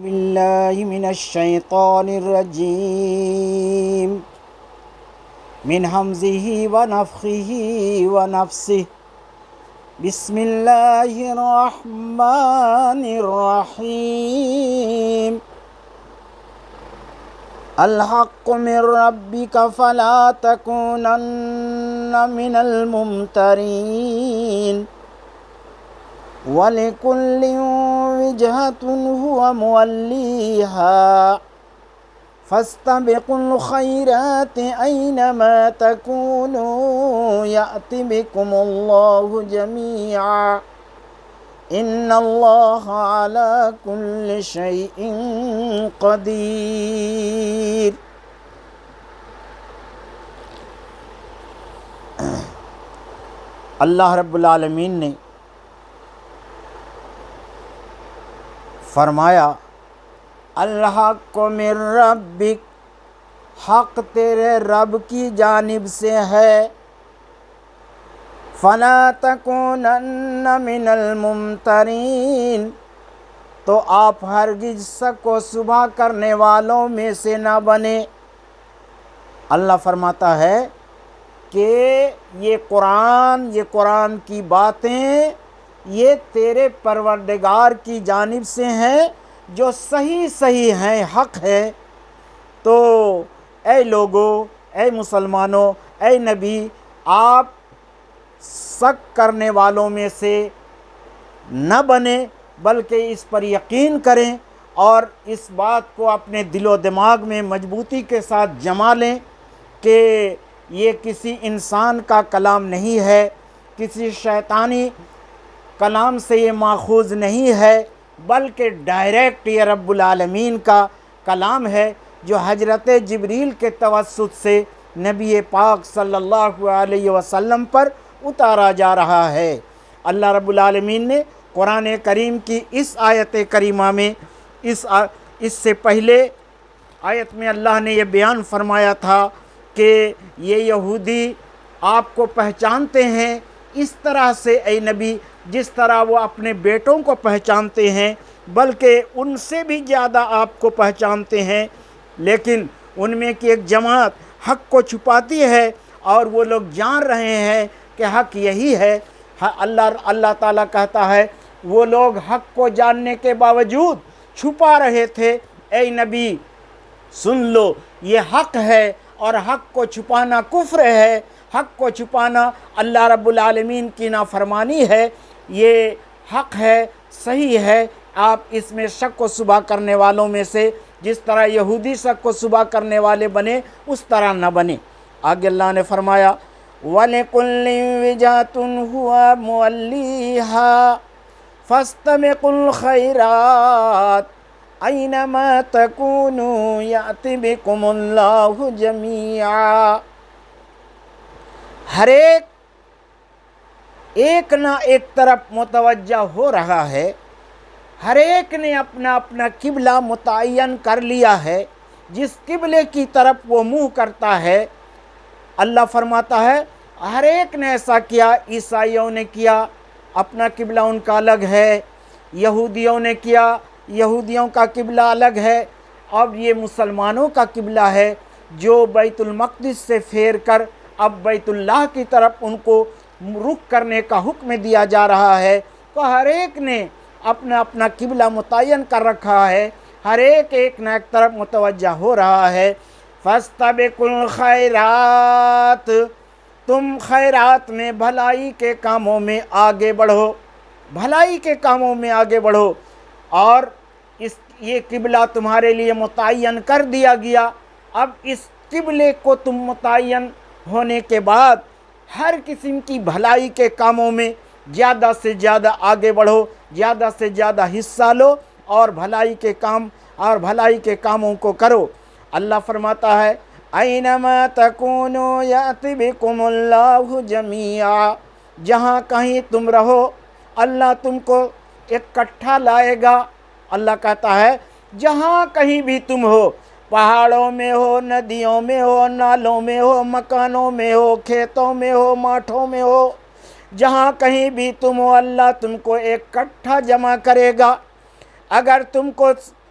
بالله من الشيطان الرجيم من همزه ونفخه ونفسه بسم الله الرحمن الرحيم الحق من ربك فلا تكونن من الممترين وَلِكُلٍّ وِجْهَةٌ هُوَ مُوَلِّيهَا فَاسْتَبِقُوا الْخَيْرَاتِ أَيْنَمَا تَكُونُوا يَأْتِ بِكُمُ اللَّهُ جَمِيعًا إِنَّ اللَّهَ عَلَى كُلِّ شَيْءٍ قَدِيرٌ۔ اللہ رب العالمین نے فرمایا الحق من ربک، حق تیرے رب کی جانب سے ہے، فلا تکونن من الممترین، تو آپ ہرگز شک و شبہ کرنے والوں میں سے نہ بنے۔ اللہ فرماتا ہے کہ یہ قرآن کی باتیں یہ تیرے پروردگار کی جانب سے ہیں جو صحیح ہیں، حق ہے۔ تو اے لوگو، اے مسلمانوں، اے نبی، آپ شک کرنے والوں میں سے نہ بنیں، بلکہ اس پر یقین کریں اور اس بات کو اپنے دل و دماغ میں مضبوطی کے ساتھ جما لیں کہ یہ کسی انسان کا کلام نہیں ہے، کسی شیطانی کلام سے یہ ماخوذ نہیں ہے، بلکہ ڈائریکٹ یہ رب العالمین کا کلام ہے جو حضرت جبریل کے توسط سے نبی پاک صلی اللہ علیہ وسلم پر اتارا جا رہا ہے۔ اللہ رب العالمین نے قرآن کریم کی اس آیت کریمہ میں اس سے پہلے آیت میں اللہ نے یہ بیان فرمایا تھا کہ یہ یہودی آپ کو پہچانتے ہیں اس طرح سے اے نبی جس طرح وہ اپنے بیٹوں کو پہچانتے ہیں، بلکہ ان سے بھی زیادہ آپ کو پہچانتے ہیں، لیکن ان میں کی ایک جماعت حق کو چھپاتی ہے اور وہ لوگ جان رہے ہیں کہ حق یہی ہے۔ اللہ تعالیٰ کہتا ہے وہ لوگ حق کو جاننے کے باوجود چھپا رہے تھے، اے نبی سن لو یہ حق ہے، اور حق کو چھپانا کفر ہے، حق کو چھپانا اللہ رب العالمین کی نافرمانی ہے۔ یہ حق ہے، صحیح ہے، آپ اس میں شک و شبہ کرنے والوں میں سے جس طرح یہودی شک و شبہ کرنے والے بنے اس طرح نہ بنے۔ آگے اللہ نے فرمایا وَلِكُلٍّ وِجْهَةٌ هُوَ مُوَلِّيهَا فَاسْتَبِقُوا الْخَيْرَاتِ أَيْنَمَا تَكُونُوا يَأْتِ بِكُمُ اللَّهُ جَمِيعًا۔ ہر ایک نہ ایک طرف متوجہ ہو رہا ہے، ہر ایک نے اپنا اپنا قبلہ متعین کر لیا ہے، جس قبلے کی طرف وہ منہ کرتا ہے۔ اللہ فرماتا ہے ہر ایک نے ایسا کیا، عیسائیوں نے کیا، اپنا قبلہ ان کا الگ ہے، یہودیوں نے کیا، یہودیوں کا قبلہ الگ ہے، اب یہ مسلمانوں کا قبلہ ہے جو بیت المقدس سے پھیر کر اب بیت اللہ کی طرف ان کو رخ کرنے کا حکم دیا جا رہا ہے۔ تو ہر ایک نے اپنا اپنا قبلہ متعین کر رکھا ہے، ہر ایک نہ ایک طرف متوجہ ہو رہا ہے۔ فَاسْتَبِقُوا الْخَيْرَاتِ، تم خیرات میں، بھلائی کے کاموں میں آگے بڑھو، بھلائی کے کاموں میں آگے بڑھو، اور یہ قبلہ تمہارے لیے متعین کر دیا گیا۔ اب اس قبلے کو تم متعین ہونے کے بعد ہر قسم کی بھلائی کے کاموں میں زیادہ سے زیادہ آگے بڑھو، زیادہ سے زیادہ حصہ لو اور بھلائی کے کاموں کو کرو۔ اللہ فرماتا ہے اینما تکونوا یأتی بکم اللہ جمیعا، جہاں کہیں تم رہو اللہ تم کو اکٹھا لائے گا۔ اللہ کہتا ہے جہاں کہیں بھی تم ہو، پہاڑوں میں ہو، ندیوں میں ہو، نالوں میں ہو، مکانوں میں ہو، کھیتوں میں ہو، ماٹھوں میں ہو، جہاں کہیں بھی تم ہو اللہ تم کو اکٹھا جمع کرے گا۔ اگر تم کو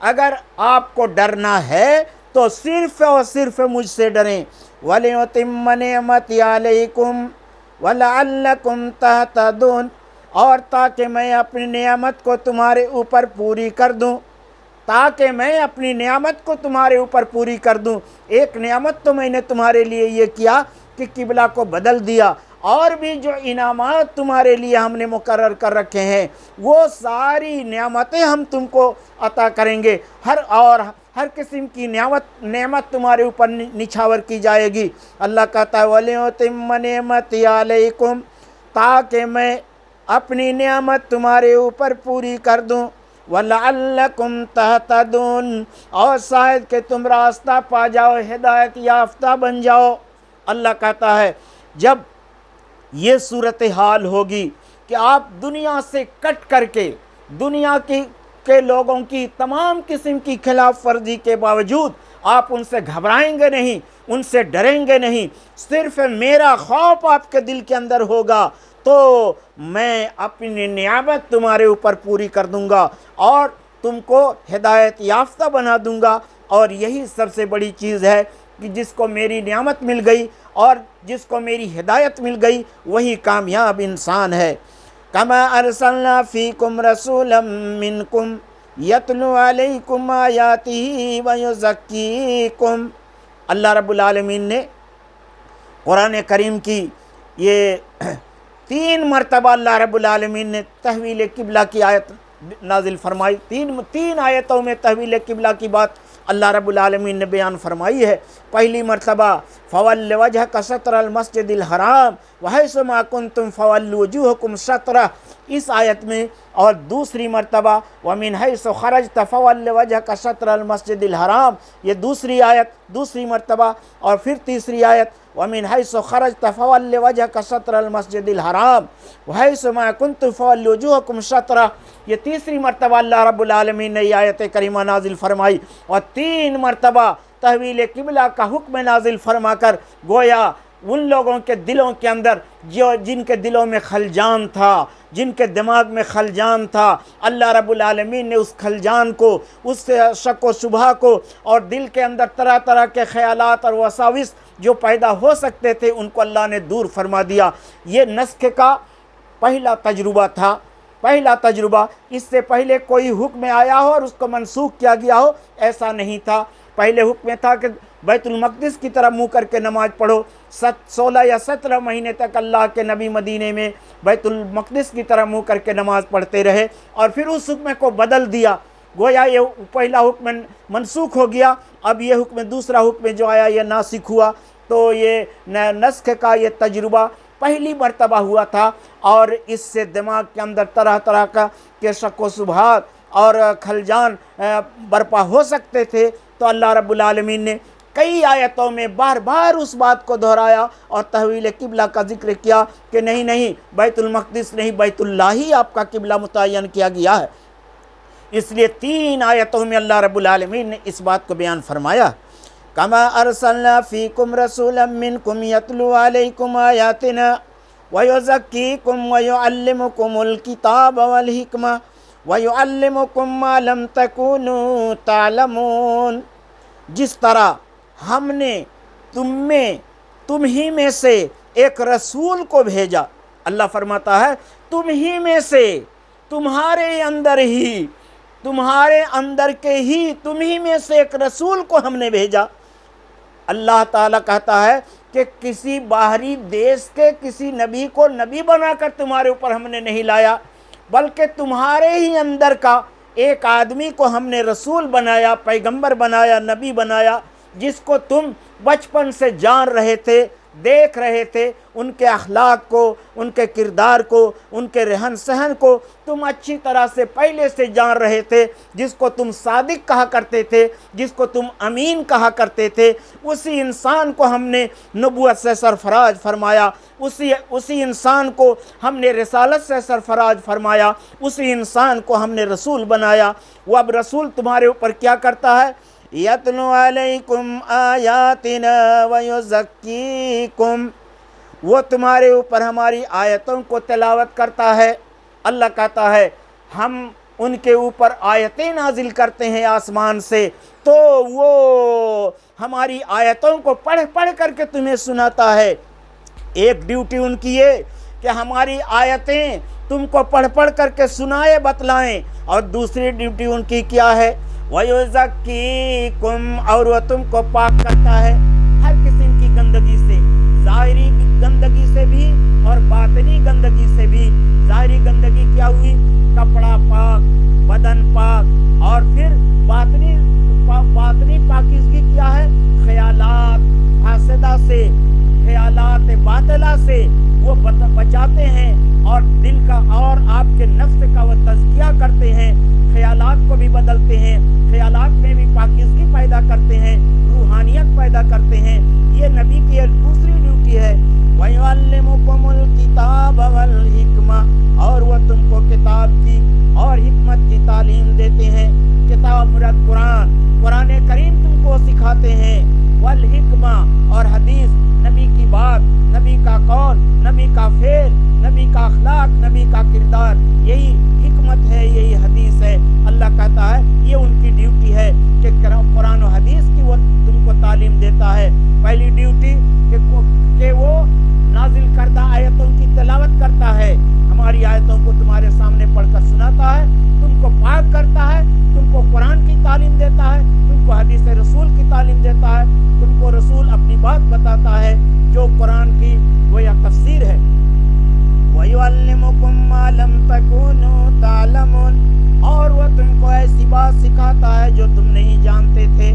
اگر آپ کو ڈرنا ہے تو صرف اور صرف مجھ سے ڈریں۔ وَلِيُتِمَّ نِعْمَتِي عَلَيْكُمْ وَلَعَلَّكُمْ تَهْتَدُونَ، اور تاکہ میں اپنی نعمت کو تمہارے اوپر پوری کر دوں، تاکہ میں اپنی نعمت کو تمہارے اوپر پوری کر دوں۔ ایک نعمت تو میں نے تمہارے لیے یہ کیا کہ قبلہ کو بدل دیا، اور بھی جو انعامات تمہارے لیے ہم نے مقرر کر رکھے ہیں وہ ساری نعمتیں ہم تم کو عطا کریں گے، ہر قسم کی نعمت تمہارے اوپر نچھاور کی جائے گی۔ اللہ کہتا ہے وَلِيُتِمَّ نِعْمَتِي عَلَيْكُمْ، تاکہ میں اپنی نعمت تمہارے اوپر پوری کر دوں، وَلَعَلَّكُمْ تَهْتَدُونَ، اور شاید کہ تم راستہ پا جاؤ، ہدایت یافتہ بن جاؤ۔ اللہ کہتا ہے جب یہ صورتحال ہوگی کہ آپ دنیا سے کٹ کر کے دنیا کے لوگوں کی تمام قسم کی خلاف ورزی کے باوجود آپ ان سے گھبرائیں گے نہیں، ان سے ڈریں گے نہیں، صرف میرا خوف آپ کے دل کے اندر ہوگا، تو میں اپنی نعمت تمہارے اوپر پوری کر دوں گا اور تم کو ہدایت یافتہ بنا دوں گا۔ اور یہی سب سے بڑی چیز ہے کہ جس کو میری نعمت مل گئی اور جس کو میری ہدایت مل گئی وہی کامیاب انسان ہے۔ کما ارسلنا فیکم رسولا منکم یتلو علیکم آیاتہ ویزکیکم، اللہ رب العالمین نے قرآن کریم کی یہ 3 مرتبہ اللہ رب العالمین نے تحویل قبلہ کی آیت نازل فرمائی۔ تین آیتوں میں تحویل قبلہ کی بات اللہ رب العالمین نے بیان فرمائی ہے۔ پہلی مرتبہ فَوَلِّ وَجْهَكَ شَطْرَ الْمَسْجِدِ الْحَرَامِ وَحَيْثُ مَا كُنْتُمْ فَوَلُّوا وُجُوهَكُمْ شَطْرَهُ، اس آیت میں، اور دوسری مرتبہ وَمِنْ حَيْثُ خَرَجْتَ فَوَلِّ وَجْهَكَ شَطْرَ الْمَسْجِدِ الْحَرَامِ، یہ دوسری آیت، دوسری مرتبہ، اور پھر تیسری آیت وَمِنْ حَيْثُ خَرَجْتَ فَوَلِّ وَجْهَكَ شَطْرَ الْمَسْجِدِ الْحَرَامِ وَحَيْثُ مَا كُنْتُمْ فَوَلُّوا وُجُوهَكُمْ شَطْرَهُ، یہ تیسری مرتبہ اللہ رب العالمین نے یہ آیت کریمہ نازل فرمائی، اور 3 مرتبہ تحویل قبلہ کا حکم نازل فرما کر گویا ان لوگوں کے دلوں کے اندر جن کے دلوں میں خلجان تھا، جن کے دماغ میں خلجان تھا، اللہ رب العالمین نے اس خلجان کو، اس شک و شبہ کو، اور دل کے اندر طرح طرح کے خیالات اور وساوس جو پیدا ہو سکتے تھے ان کو اللہ نے دور فرما دیا۔ یہ نسخ کا پہلا تجربہ تھا، پہلا تجربہ۔ اس سے پہلے کوئی حکم آیا ہو اور اس کو منسوخ کیا گیا ہو ایسا نہیں تھا۔ پہلے حکم تھا کہ بیت المقدس کی طرف منہ کر کے نماز پڑھو، 16 یا 17 مہینے تک اللہ کے نبی مدینے میں بیت المقدس کی طرف منہ کر کے نماز پڑھتے رہے، اور پھر اس حکم کو بدل دیا، گویا یہ پہلا حکم منسوخ ہو گیا، اب یہ حکم، دوسرا حکم جو آیا یہ ناسخ ہوا۔ تو یہ نسخ کا یہ تجربہ پہلی مرتبہ ہوا تھا، اور اس سے دماغ کے اندر طرح طرح کا کے شک و شبہات اور خلجان برپا ہو سکتے تھے۔ تو اللہ رب العالمین نے کئی آیتوں میں بار بار اس بات کو دہرایا اور تحویل قبلہ کا ذکر کیا کہ نہیں نہیں، بیت المقدس نہیں، بیت اللہ ہی آپ کا قبلہ متعین کیا گیا ہے۔ اس لیے 3 آیتوں میں اللہ رب العالمین نے اس بات کو بیان فرمایا۔ کما ارسلنا فیکم رسولا منکم یتلو علیکم آیاتنا ویزکیکم ویعلمکم الکتاب والحکمہ وَيُعَلِّمُكُم مَّا لَمْ تَكُونُوا تَعْلَمُونَ، جس طرح ہم نے تم ہی میں سے ایک رسول کو بھیجا، اللہ فرماتا ہے تم ہی میں سے، تمہارے اندر کے ہی تم ہی میں سے ایک رسول کو ہم نے بھیجا۔ اللہ تعالیٰ کہتا ہے کہ کسی باہری دیش کے کسی نبی کو نبی بنا کر تمہارے اوپر ہم نے نہیں لایا، بلکہ تمہارے ہی اندر کا ایک آدمی کو ہم نے رسول بنایا، پیغمبر بنایا، نبی بنایا، جس کو تم بچپن سے جان رہے تھے، دیکھ رہے تھے، ان کے اخلاق کو، ان کے کردار کو، ان کے رہن سہن کو تم اچھی طرح سے پہلے سے جان رہے تھے، جس کو تم صادق کہا کرتے تھے، جس کو تم امین کہا کرتے تھے، اسی انسان کو ہم نے نبوت سے سرفراز فرمایا، اسی انسان کو ہم نے رسالت سے سرفراز فرمایا، اسی انسان کو ہم نے رسول بنایا۔ وہ اب رسول تمہارے اوپر کیا کرتا ہے؟ یتلو علیکم آیاتنا ویزکیکم، وہ تمہارے اوپر ہماری آیتوں کو تلاوت کرتا ہے۔ اللہ کہتا ہے ہم ان کے اوپر آیتیں نازل کرتے ہیں آسمان سے، تو وہ ہماری آیتوں کو پڑھ پڑھ کر کے تمہیں سناتا ہے۔ ایک ڈیوٹی ان کی یہ کہ ہماری آیتیں تم کو پڑھ پڑھ کر کے سنائے بتلائیں، اور دوسری ڈیوٹی ان کی کیا ہے؟ وَيُزَكِّيكُمْ، اور وہ تم کو پاک کرتا ہے ہر قسم کی گندگی سے، ظاہری گندگی سے بھی اور باطنی گندگی سے بھی۔ ظاہری گندگی کیا ہوئی؟ کپڑا پاک، بدن پاک، اور پھر باطنی پاکیزگی کیا ہے؟ خیالات فاسدہ سے، خیالات باطلہ سے وہ بچاتے ہیں، اور دل کا اور آپ کے نفس کا وہ تزکیہ کرتے ہیں، خیالات کو بھی بدلتے ہیں، خیالات میں بھی پاکیزگی پیدا کرتے ہیں، روحانیت پیدا کرتے ہیں۔ یہ نبی کی ایک دوسری ڈیوٹی ہے۔ وَيُعَلِّمُكُمُ الْكِتَابَ وَالْحِكْمَةَ، اور وہ تم کو کتاب کی اور حکمت کی تعلیم دیتے ہیں۔ کتاب مراد قرآن کریم تم کو سکھاتے ہیں، والحکمہ، اور حدیث، نبی کی بات، نبی کا قول، نبی کا فعل، نبی کا اخلاق، نبی کا کردار، یہی حکمت ہے، یہی حدیث ہے۔ اللہ کہتا ہے یہ ان کی ڈیوٹی ہے کہ قرآن و حدیث کی وہ تم کو تعلیم دیتا ہے۔ پہلی ڈیوٹی کہ وہ نازل کردہ آیتوں کی تلاوت کرتا ہے، ہماری آیتوں کو تمہارے سامنے پڑھ کر سناتا ہے، تم کو پاک کرتا ہے، تم کو قرآن کی تعلیم دیتا ہے، تم کو حدیث رسول کی تعلیم دیتا ہے، تم کو رسول اپنی بات بتاتا ہے جو قرآن کی وہ یا تفسیر ہے۔ وَيُعَلِّمُكُم مَّا لَمْ تَكُونُوا تَعْلَمُونَ، اور وہ تم کو ایسی بات سکھاتا ہے جو تم نہیں جانتے تھے۔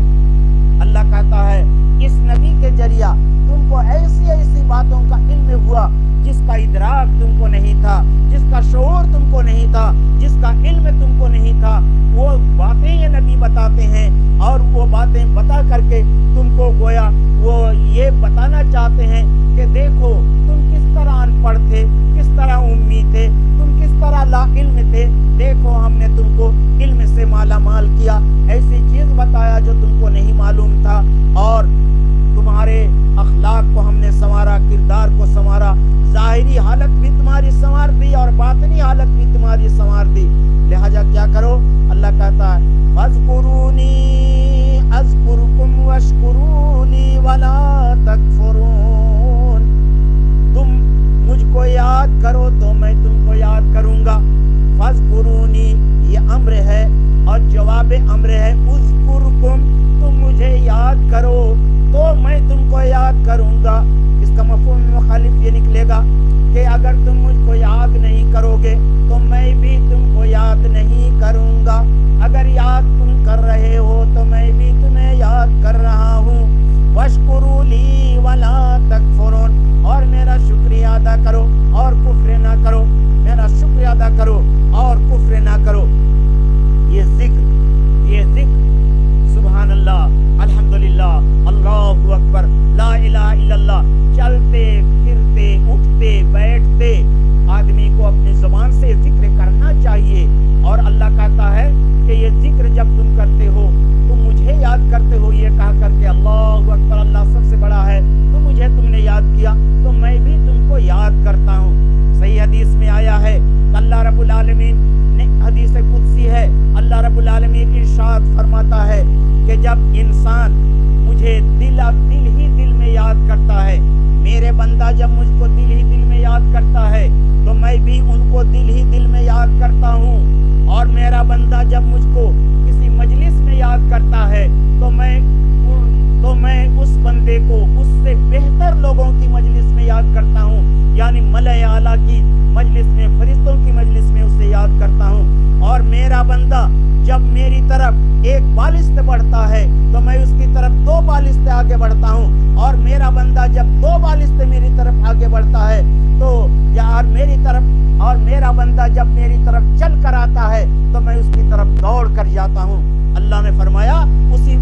اللہ کہتا ہے اس نبی کے ذریعہ تم کو ایسی ایسی باتوں کا علم ہوا جس کا ادراک تم کو نہیں تھا، جس کا شعور تم کو نہیں تھا، جس کا علم تم کو نہیں تھا۔ وہ باتیں یہ نبی بتاتے ہیں، اور وہ باتیں بتا کر کے تم کو گویا وہ یہ بتانا چاہتے ہیں کہ دیکھو تم کس طرح ان پڑھ تھے، کس طرح امی تھے، تم کس طرح لا علم تھے، دیکھو ہم نے تم کو علم سے مالا مال کیا، ایسی چیز بتایا جو تم کو نہیں معلوم تھا، اور تمہارے اخلاق کو ہم نے سنوارا، کردار کو سنوارا، ظاہری حالت بھی تمہاری سنوار دی اور باطنی حالت بھی تمہاری سنوار دی۔ لہذا کیا کرو؟ اللہ کہتا ہے فَاذْكُرُونِي أَذْكُرْكُمْ وَاشْكُرُوا لِي وَلَا تَكْفُرُونَ، تم مجھ کو یاد کرو تو میں تم کو یاد کروں گا۔ فَاذْكُرُونِی یہ امر ہے اور جواب امر ہے، اذکرکم تم مجھے یاد کرو تو میں تم کو یاد کروں گا۔ اس کا مفہوم مخالف یہ نکلے گا کہ اگر تم مجھ کو یاد نہیں کرو گے تو میں بھی تم کو یاد نہیں کروں گا، اگر یاد تم کر رہے ہو تو میں بھی تمہیں یاد کر رہا ہوں۔ وَاشْكُرُوا لِي وَلَا تَكْفُرُونَ، اور میرا شکریہ ادا کرو اور کفر نہ کرو، میرا شکریہ ادا کرو اور کفر نہ کرو۔ یہ ذکر سبحان اللہ، الحمدللہ، اللہ اکبر، لا الہ الا اللہ، چلتے پھرتے اٹھتے بیٹھتے آدمی کو اپنی زبان سے ذکر کرنا چاہیے۔ اور اللہ کہتا ہے کہ یہ ذکر جب تم کرتے ہو، تم مجھے یاد کرتے ہو یہ کہا کر کے اللہ اکبر، اللہ سب سے بڑا ہے، تو مجھے تم نے یاد کیا تو میں بھی تم کو یاد کرتا ہوں۔ صحیح حدیث میں آیا ہے کہ اللہ رب العالمین نے، حدیث قدسی ہے، اللہ رب العالمین ارشاد فرماتا ہے کہ جب انسان مجھے دل میں یاد کرتا ہے، میرے بندہ جب مجھ کو دل میں یاد کرتا ہے تو میں بھی ان کو دل میں یاد کرتا ہوں، اور میرا بندہ جب مجھ کو کسی مجلس میں یاد کرتا ہے تو میں اس بندے کو اس سے بہتر لوگوں کی مجلس میں یاد کرتا ہوں، یعنی ملائے اعلیٰ کی مجلس میں، فرشتوں کی مجلس میں اسے یاد کرتا ہوں۔ اور میرا بندہ جب میری طرف ایک بالشت بڑھتا ہے تو میں اس کی طرف 2 بالشت آگے بڑھتا ہوں، اور میرا بندہ جب 2 بالشت میری طرف آگے بڑھتا ہے تو میرا بندہ جب میری طرف چل کر آتا ہے تو میں اس کی طرف دوڑ کر جاتا ہوں۔ اللہ نے فرمایا اسی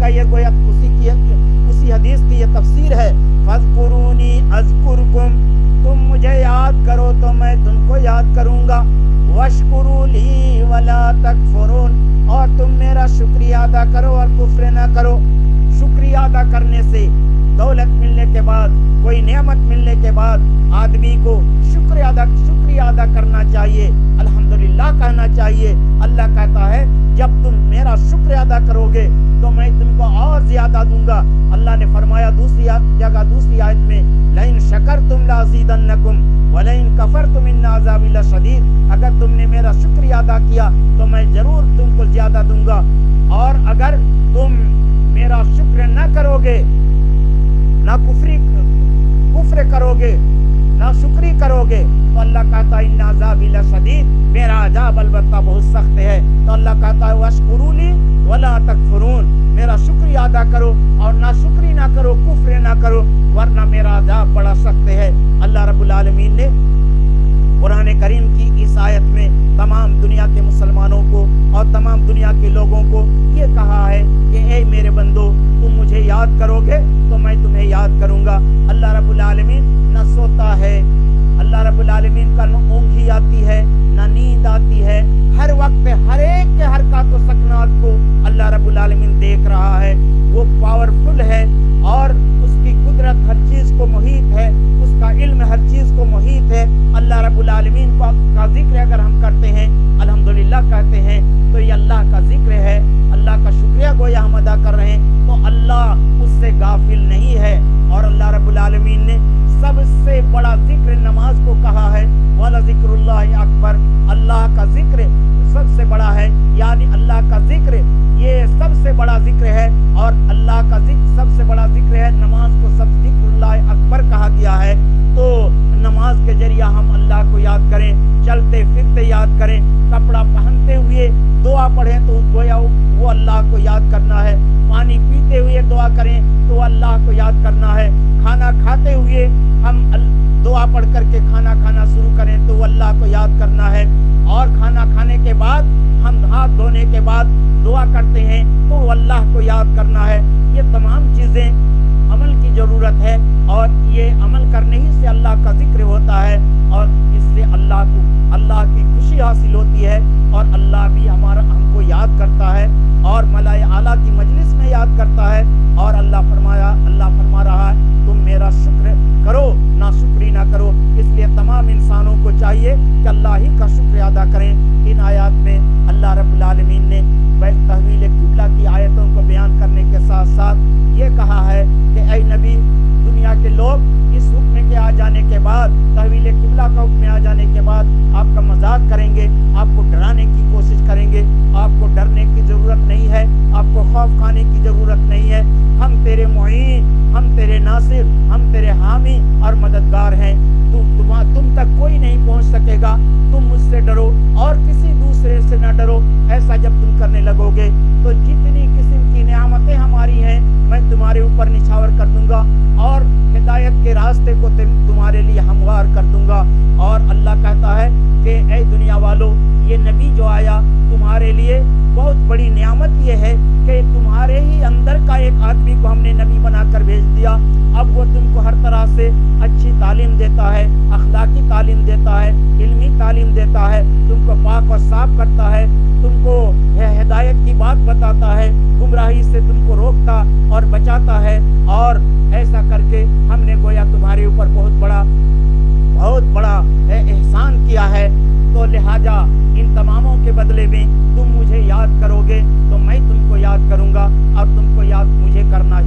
کا یہ گویا اسی حدیث کی یہ تفسیر ہے، فَاذْكُرُونِی أَذْكُرْكُمْ، تم مجھے یاد کرو تو میں تم کو یاد کروں گا۔ وَاشْكُرُوا لِي وَلَا تَكْفُرُونَ، اور تم میرا شکریہ ادا کرو اور کفر نہ کرو۔ شکریہ ادا کرنے سے، دولت ملنے کے بعد، کوئی نعمت ملنے کے بعد آدمی کو شکریہ ادا کرنا چاہیے، الحمدللہ کہنا چاہیے۔ اللہ کہتا ہے جب تم میرا شکر ادا کرو گے تو میں تم کو اور زیادہ دوں گا۔ اللہ نے فرمایا دوسری جگہ دوسری آیت میں لئن شکرتم لازیدنکم ولئن کفرتم ان عذابی لشدید، اگر تم نے میرا شکریہ ادا کیا تو میں ضرور تم کو زیادہ دوں گا، اور اگر تم میرا شکر نہ کرو گے، نہ کفر کرو گے، نہ شکری کرو گے تو اللہ کہتا ہے ان عذابی لشدید، میرا عذاب البتہ بہت سخت ہے۔ تو اللہ کہتا ہے واشکروا لی ولا تکفرون، میرا شکریہ ادا کرو اور نہ شکری نہ کرو، کفر نہ کرو، ورنہ میرا عذاب بڑا سخت ہے۔ اللہ رب العالمین نے قرآن کریم کی اس آیت میں تمام دنیا کے مسلمانوں کو اور تمام دنیا کے لوگوں کو یہ کہا ہے کہ اے میرے بندو، تم مجھے یاد کرو گے تو میں تمہیں یاد کروں گا۔ اللہ رب العالمین نہ سوتا ہے، اللہ رب العالمین کا نہ اونگھی آتی ہے نہ نیند آتی ہے، ہر وقت ہر ایک کے حرکات و سکنات کو اللہ رب العالمین دیکھ رہا ہے۔ وہ پاورفل ہے اور اس کی قدرت ہر چیز کو محیط ہے، اس کا علم ہر چیز کو محیط ہے۔ اللہ رب العالمین کا ذکر اگر ہم کرتے ہیں، الحمدللہ کہتے ہیں، تو یہ اللہ کا ذکر ہے، اللہ کا شکریہ گویا ہم ادا کر رہے ہیں، تو اللہ اس سے غافل نہیں ہے۔ اور اللہ رب العالمین نے سب سے بڑا ذکر نماز کو کہا ہے، وَلَذِكْرُ اللَّهِ أَكْبَرُ، اللہ کا ذکر سب سے بڑا ہے، یعنی اللہ کا ذکر یہ سب سے بڑا ذکر ہے، اور اللہ کا ذکر سب سے بڑا ذکر ہے۔ نماز کو سب ذکر اللہ اکبر کہا گیا ہے، تو نماز کے ذریعہ ہم اللہ کو یاد کریں، چلتے پھرتے یاد کریں، کپڑا پہنتے ہوئے دعا پڑھیں تو گویا وہ اللہ کو یاد کرنا ہے، پانی پیتے ہوئے دعا کریں تو اللہ کو یاد کرنا ہے، کھانا کھاتے ہوئے ہم دعا پڑھ کر کے کھانا کھانا شروع کریں تو وہ اللہ کو یاد کرنا ہے، اور کھانا کھانے کے بعد ہم ہاتھ دھونے کے بعد دعا کرتے ہیں تو وہ اللہ کو یاد کرنا ہے۔ یہ تمام چیزیں عمل کی ضرورت ہے، اور یہ عمل کرنے ہی سے اللہ کا ذکر ہوتا ہے، اور اس سے اللہ کی خوشی حاصل ہوتی ہے، اور اللہ بھی ہم کو یاد کرتا ہے، اور ملائے اعلیٰ کی مجلس میں یاد کرتا ہے، اور اللہ فرما رہا ہے تم میرا شکر کرو نہ شکری نہ کرو۔ اس لیے تمام انسانوں کو چاہیے کہ اللہ ہی کا شکر ادا کریں۔ ان آیات میں اللہ رب العالمین نے تحویل قبلہ کی آیتوں کو بیان کرنے کے ساتھ ساتھ یہ کہا ہے کہ اے نبی، دنیا کے لوگ اس حکم کے آ جانے کے بعد، تحویل قبلہ کا حکم آ جانے کے بعد آپ کا مذاق کریں گے، آپ کو ڈرانے کی کوشش کریں گے۔ آپ کو ڈرنے کی ضرورت نہیں ہے، آپ کو خوف کھانے کی ضرورت نہیں ہے، ہم تیرے معین، ہم تیرے ناصر، ہم تیرے حامی اور مددگار ہیں، تم تک کوئی نہیں پہنچ سکے گا، تم مجھ سے ڈرو اور کسی دوسرے سے نہ ڈرو۔ ایسا جب تم کرنے لگو گے تو جتنی قسم کی نعمتیں ہماری ہیں میں تمہارے اوپر نچھاور کر دوں گا، اور ہدایت کے راستے کو تمہارے لیے ہموار کر دوں گا۔ اور اللہ کہتا ہے کہ اے دنیا والو، یہ نبی جو آیا تمہارے لیے بہت بڑی نعمت یہ ہے کہ تمہارے ہی اندر کا ایک آدمی کو ہم نے نبی بنا کر بھیج دیا۔ اب وہ تم کو ہر طرح سے اچھی تعلیم دیتا ہے، اخلاقی تعلیم دیتا ہے، علمی تعلیم دیتا ہے، تم کو پاک اور صاف کرتا ہے، تم کو ہدایت کی بات بتاتا ہے، گمراہی سے تم کو روکتا اور بچاتا ہے، اور ایسا کر کے ہم نے گویا تمہارے اوپر بہت بڑا احسان کیا ہے۔ تو لہٰذا ان تماموں کے بدلے میں تم مجھے یاد کرو گے تو میں تم کو یاد کروں گا، اور تم کو یاد مجھے کرنا